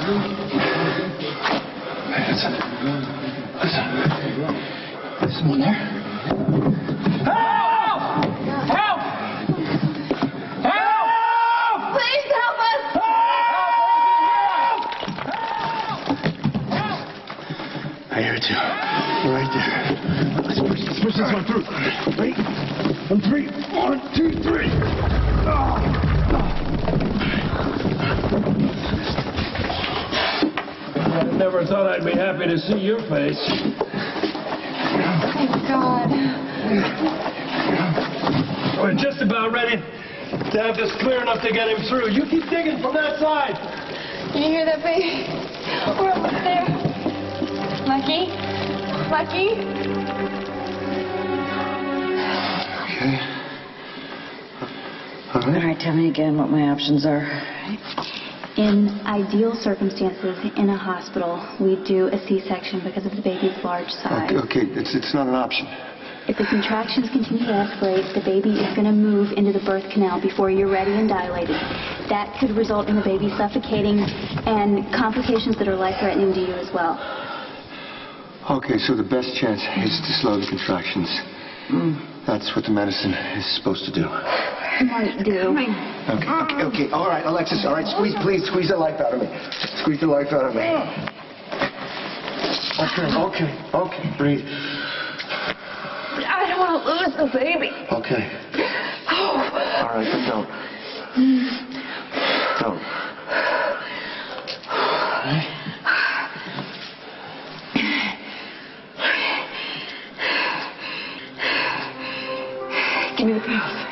Hey, listen. There's someone there. Help! Help! Help! Please help us! Help! I hear it too. We're right there. Let's push this one through. Ready? On three. 1, 2, 3. I never thought I'd be happy to see your face. Thank God. We're just about ready to have this clear enough to get him through. You keep digging from that side. You hear that, baby? We're almost there. Lucky? Lucky? Okay. All right, tell me again what my options are. In ideal circumstances, in a hospital, we do a C-section because of the baby's large size. Okay, it's not an option. If the contractions continue to escalate, the baby is going to move into the birth canal before you're ready and dilated. That could result in the baby suffocating and complications that are life-threatening to you as well. Okay, so the best chance is to slow the contractions. That's what the medicine is supposed to do. Might do. Okay. All right, Alexis, all right, please squeeze the life out of me. Squeeze the life out of me. Okay, breathe. I don't want to lose the baby. Okay. All right, but don't. Don't. All right. Give me the pills.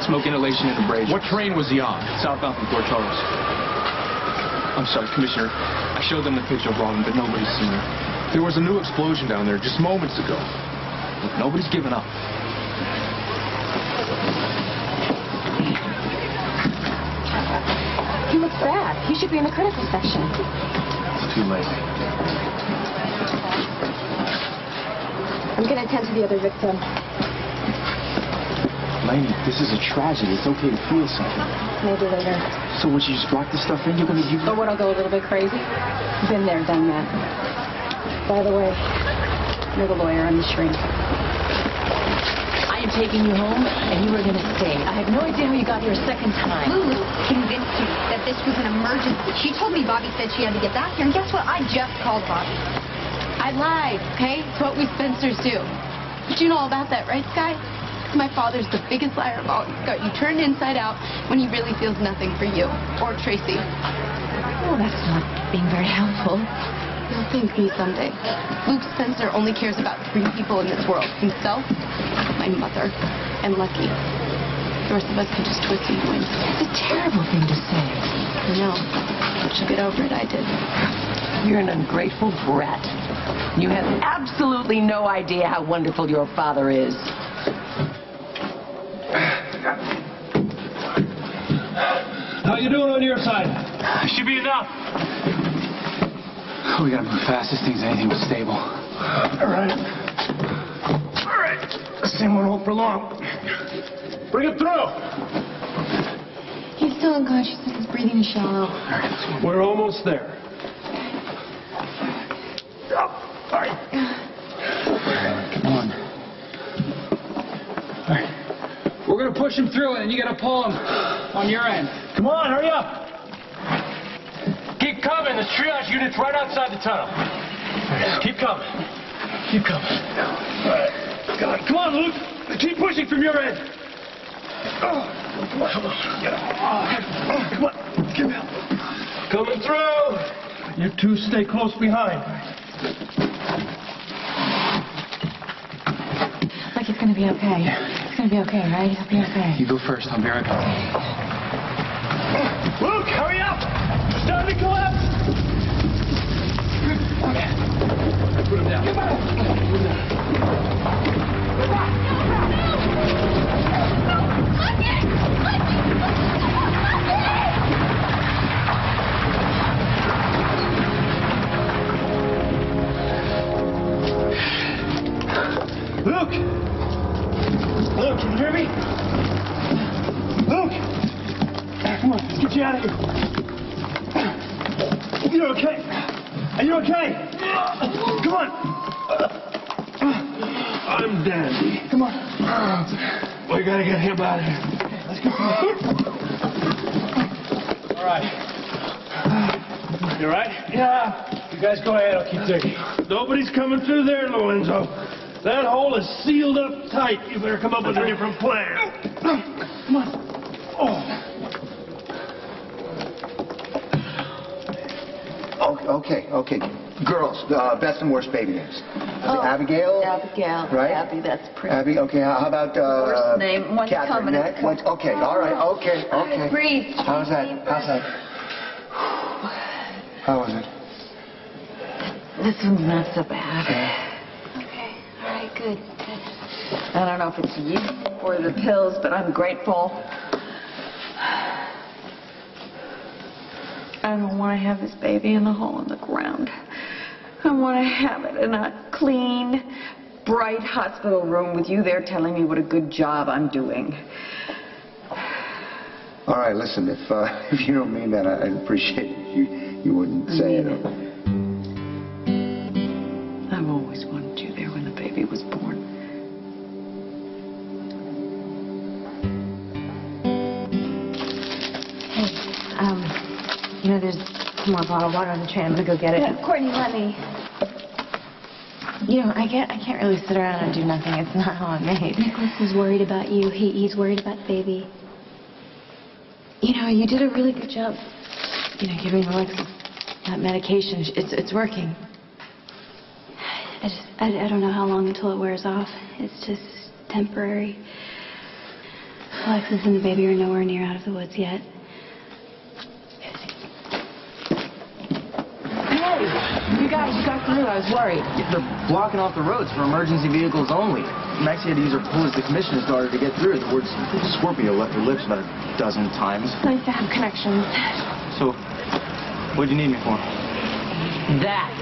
Smoke inhalation and abrasion. What train was he on? Southbound from Port Charles. I'm sorry, Commissioner. I showed them the picture of Robin, but nobody's seen her. There was a new explosion down there just moments ago. Look, nobody's given up. He looks bad. He should be in the critical section. It's too late. I'm going to attend to the other victim. Lainey, this is a tragedy. It's okay to feel something. Maybe later. So when you just lock this stuff in, you're going to... Or what, I'll go a little bit crazy? Been there, done that. By the way, you're the lawyer, I'm the shrink. I am taking you home, and you are going to stay. I have no idea how you got here a second time. Lulu convinced you that this was an emergency. She told me Bobby said she had to get back here, and guess what? I just called Bobby. I lied, okay? It's what we Spencers do. But you know all about that, right, Sky? My father's the biggest liar of all. He's got you turned inside out when he really feels nothing for you. Or Tracy. Oh, that's not being very helpful. You'll thank me someday. Luke Spencer only cares about 3 people in this world. Himself, my mother, and Lucky. The rest of us can just twist and win. It's a terrible thing to say. I know. But she'll get over it. I did. You're an ungrateful brat. You have absolutely no idea how wonderful your father is. How you doing on your side? Should be enough. We gotta move fast. This thing's anything but stable. All right. This thing won't hold for long. Bring it through. He's still unconscious and his breathing is shallow. We're almost there. All right. Come on. All right. We're gonna push him through, and you gotta pull him on your end. Come on, hurry up. Keep coming. There's triage units right outside the tunnel. Keep coming. Keep coming. All right. Come on, Luke. Keep pushing from your end. Come on. Get up. Come on. Get out. Coming through. You two stay close behind. Like it's gonna be okay. It's gonna be okay, right? It'll be okay. You go first. I'll be right back. Luke, hurry up. It's time to collapse. Okay. Put him down. Get back. Put him down. Luke! Luke, can you hear me? Luke! Come on, let's get you out of here. You're okay. Are you okay? Come on. I'm dandy. Come on. We gotta get him out of here. Let's go. All right. You all right? Yeah. You guys go ahead. I'll keep digging. Nobody's coming through there, Lorenzo. That hole is sealed up tight. You better come up with a different plan. Come on. Oh. Okay. Girls, best and worst baby names. Abigail? Abigail. Right? Abby, that's pretty. Abby, okay. How about, Worst name. One's Catherine? coming. Next. Okay, all right. Okay. Breathe. How's that? How was it? This one's not so bad. Okay. All right, good. I don't know if it's you or the pills, but I'm grateful. I don't want to have this baby in the hole in the ground. I want to have it in a clean, bright hospital room with you there telling me what a good job I'm doing. All right, listen, if you don't mean that, I'd appreciate it if you wouldn't say it. I've always wanted you there when the baby was born. Hey, you know, there's some more bottled water on the tray. I'm gonna go get it. Yeah, Courtney, let me. You know, I can't really sit around and do nothing. It's not how I'm made. Nicholas is worried about you. He's worried about the baby. You know, you did a really good job. You know, giving Alexis that medication. It's working. I don't know how long until it wears off. It's just temporary. Alexis and the baby are nowhere near out of the woods yet. Hey, you guys, you got through. I was worried. They're blocking off the roads for emergency vehicles only. Maxie had to use her pull as the commissioner's daughter to get through. The word Scorpio left her lips about a dozen times. It's nice to have connections. So, what'd you need me for? That.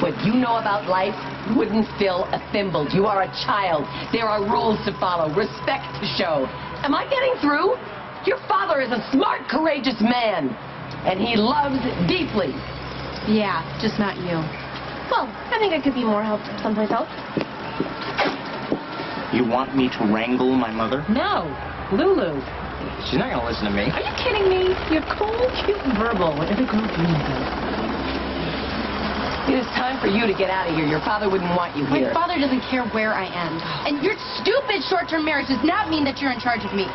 What you know about life wouldn't fill a thimble. You are a child. There are rules to follow, respect to show. Am I getting through? Your father is a smart, courageous man, and he loves deeply. Yeah, just not you. Well, I think I could be more help someplace else. You want me to wrangle my mother? No, Lulu. She's not gonna listen to me. Are you kidding me? You're cool, cute, and verbal. What every girl dreams of. It is time for you to get out of here. Your father wouldn't want you here. My father doesn't care where I am. And your stupid short-term marriage does not mean that you're in charge of me.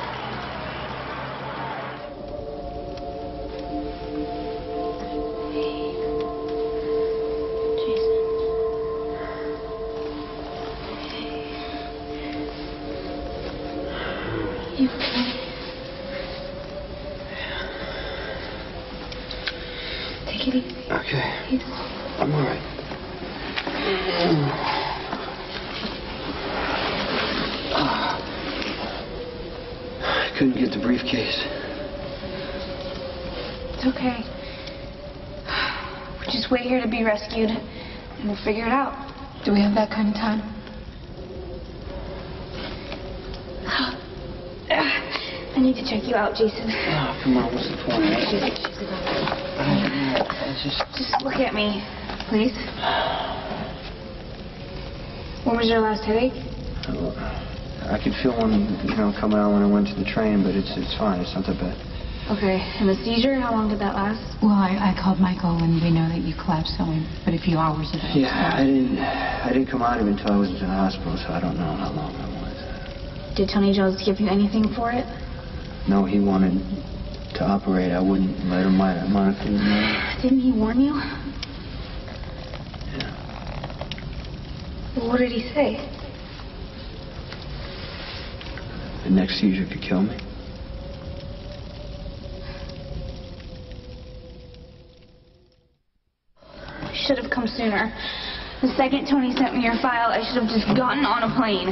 you? Take it easy. Okay. Please. I'm all right. I couldn't get the briefcase. It's okay. We'll just wait here to be rescued, and we'll figure it out. Do we have that kind of time? I need to check you out, Jason. Oh, come on, what's the point? Just look at me, please. When was your last headache? I could feel one, coming on when I went to the train, but it's fine. It's not that bad. Okay, and the seizure, how long did that last? Well, I called Michael, and we know that you collapsed only but a few hours ago. Yeah, I didn't come out of it until I was in the hospital, so I don't know how long that was. Did Tony Jones give you anything for it? No, he wanted to operate. I wouldn't let him monitor me. Didn't he warn you? Yeah. Well, what did he say? The next seizure could kill me. I should have come sooner. The second Tony sent me your file, I should have just gotten on a plane.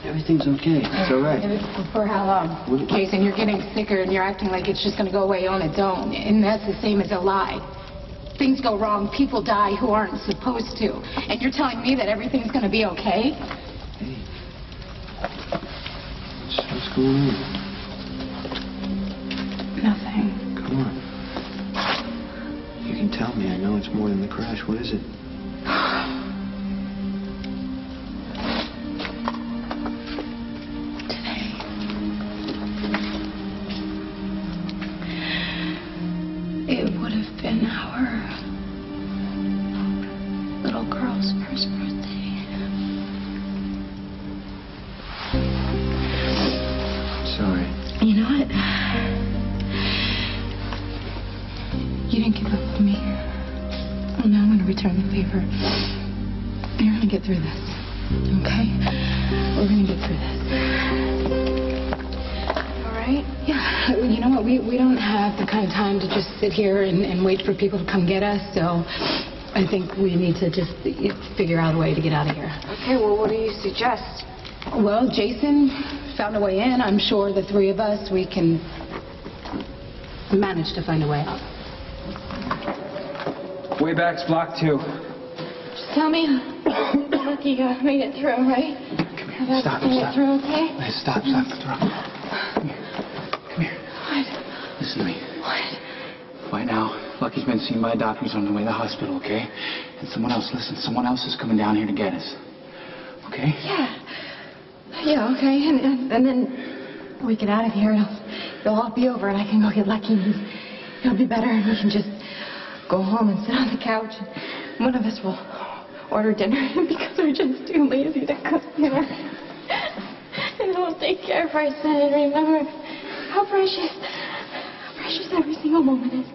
Everything's okay. It's all right. For how long? Jason, you're getting sicker and you're acting like it's just going to go away on its own. And that's the same as a lie. Things go wrong. People die who aren't supposed to. And you're telling me that everything's going to be okay? Hey. What's going on? Nothing. Come on. You can tell me. I know it's more than the crash. What is it? It would have been our little girl's first birthday. Sorry. You know what? You didn't give up on me. Well, now I'm going to return the favor. You're going to get through this. Okay? We're going to get through this. All right? Yeah. You know what? We don't have the kind of time to just sit here and wait for people to come get us. So I think we need to just figure out a way to get out of here. Okay, well, what do you suggest? Well, Jason found a way in. I'm sure the three of us, we can manage to find a way out. Way back's block 2. Just tell me how lucky you made it through, right? Come here. Stop. Made it through, okay? Hey, stop. Come here. What? Listen to me. What? Right now, Lucky's been seen by a doctor. He's on the way to the hospital, okay? And someone else is coming down here to get us. Okay? Yeah, okay. And then we get out of here. It'll all be over, and I can go get Lucky. And it'll be better, and we can just go home and sit on the couch. And one of us will order dinner because we're just too lazy to cook dinner. And we'll take care of ourselves and remember how precious every single moment is.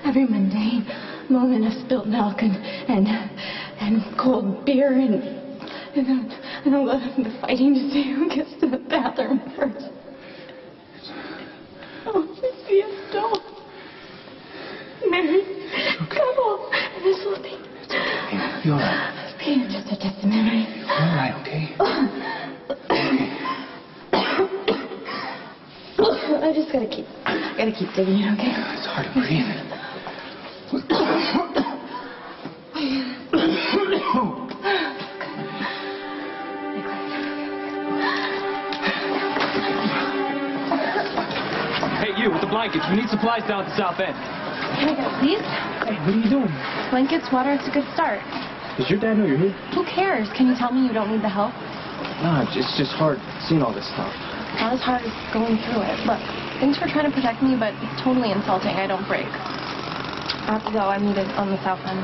Every mundane moment of spilled milk and cold beer and the fighting to see who gets to the bathroom first. Oh, just be a doll. Married couple. And this will be. You're all right. Be just a distant memory. You're all right, okay? I just gotta keep digging it, okay? It's hard to breathe. Hey, you with the blankets. We need supplies down at the south end. Can I get it, please? Hey, what are you doing? Blankets, water, it's a good start. Does your dad know you're here? Who cares? Can you tell me you don't need the help? No, it's just hard seeing all this stuff. Not as hard as going through it. Look, thanks for trying to protect me, but it's totally insulting. I don't break. I have to go. I'm needed on the south end.